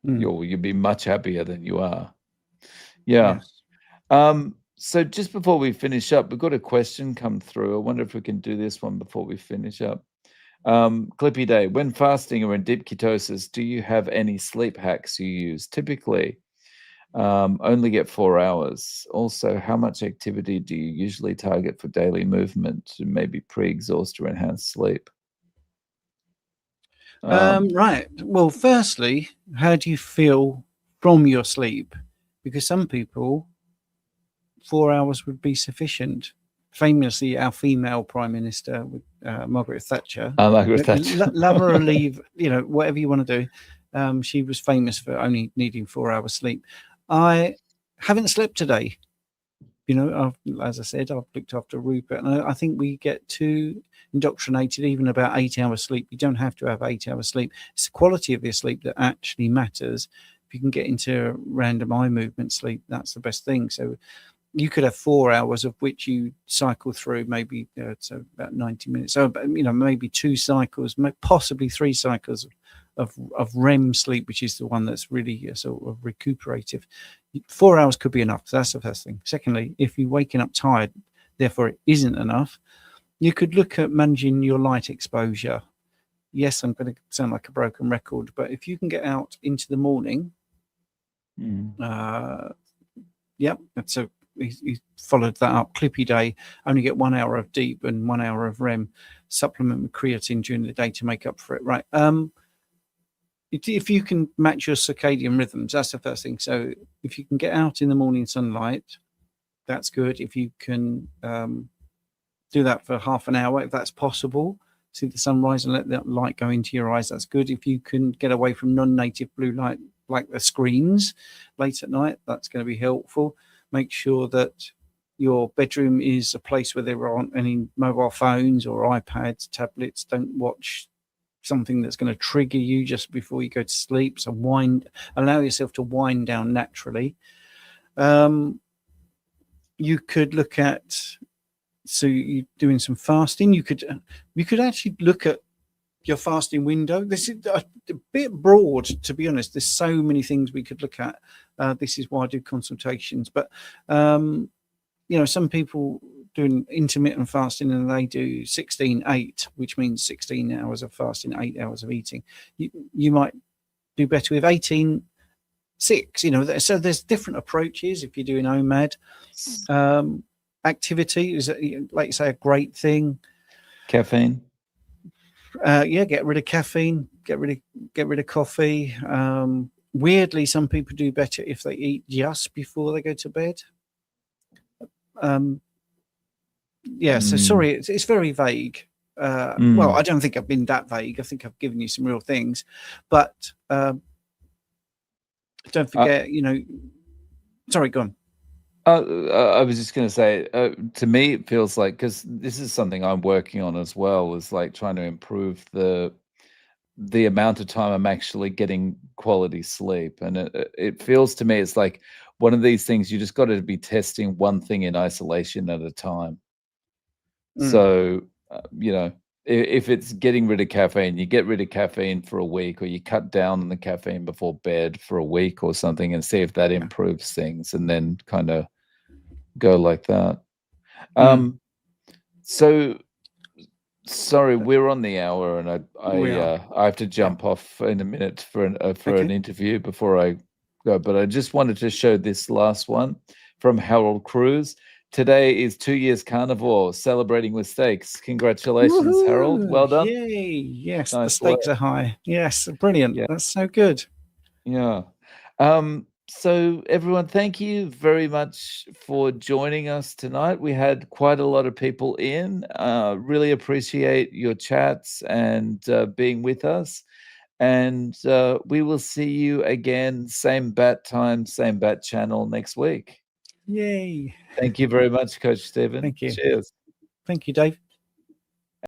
You'll be much happier than you are. Yeah.
Yes.
So just before we finish up, we've got a question come through. I wonder if we can do this one before we finish up. Clippy Day, when fasting or in deep ketosis, do you have any sleep hacks you use? Typically, only get 4 hours. Also, how much activity do you usually target for daily movement to maybe pre-exhaust or enhance sleep?
Right. Well, firstly, how do you feel from your sleep? Because some people, 4 hours would be sufficient. Famously, our female prime minister, Margaret Thatcher,
Margaret Thatcher.
love her or leave, whatever you want to do. She was famous for only needing 4 hours sleep. I haven't slept today. As I said, I've looked after Rupert, and I think we get too indoctrinated even about 8 hours sleep. You don't have to have 8 hours sleep. It's the quality of your sleep that actually matters. If you can get into random eye movement sleep, that's the best thing. So you could have 4 hours of which you cycle through maybe so about 90 minutes. So maybe 2 cycles, possibly 3 cycles of REM sleep, which is the one that's really sort of recuperative. 4 hours could be enough. So that's the first thing. Secondly, if you're waking up tired, therefore it isn't enough, you could look at managing your light exposure. Yes, I'm going to sound like a broken record, but if you can get out into the morning, so he followed that up. Clippy Day, only get 1 hour of deep and 1 hour of REM. Supplement with creatine during the day to make up for it. Right. If you can match your circadian rhythms, that's the first thing. So if you can get out in the morning sunlight, that's good. If you can do that for half an hour, if that's possible, see the sunrise and let that light go into your eyes, that's good. If you can get away from non-native blue light, like the screens late at night, that's going to be helpful. Make sure that your bedroom is a place where there aren't any mobile phones or iPads, tablets. Don't watch something that's going to trigger you just before you go to sleep. So allow yourself to wind down naturally. You could look at, so you're doing some fasting. You could actually look at your fasting window. This is a bit broad, to be honest. There's so many things we could look at. This is why I do consultations. But some people doing intermittent fasting and they do 16-8, which means 16 hours of fasting, 8 hours of eating. You might do better with 18-6. You know, so there's different approaches. If you're doing OMAD, activity is, like you say, a great thing.
Caffeine.
Yeah, get rid of caffeine. Get rid of coffee. Weirdly, some people do better if they eat just before they go to bed. Yeah, so sorry, it's very vague. Well, I don't think I've been that vague. I think I've given you some real things, but don't forget, you know. Sorry, go on.
I was just going to say, to me, it feels like, because this is something I'm working on as well, is like trying to improve the amount of time I'm actually getting quality sleep. And it feels to me, it's like one of these things, you just got to be testing one thing in isolation at a time. So, you know, if it's getting rid of caffeine, you get rid of caffeine for a week, or you cut down on the caffeine before bed for a week or something, and see if that improves things, and then kind of go like that. So sorry, we're on the hour, and I have to jump off in a minute for an interview before I go. But I just wanted to show this last one from Harold Cruz. Today is 2 years carnivore, celebrating with steaks. Congratulations,
Woohoo!
Harold. Well done.
Yay! Yes,
Nice
the stakes
work.
are high. Yes, brilliant.
Yeah.
That's so good.
Yeah. So everyone, thank you very much for joining us tonight. We had quite a lot of people in. Really appreciate your chats and being with us. And we will see you again, same bat time, same bat channel next week.
Yay.
Thank you very much, Coach Stephen.
Thank you.
Cheers.
Thank you, Dave.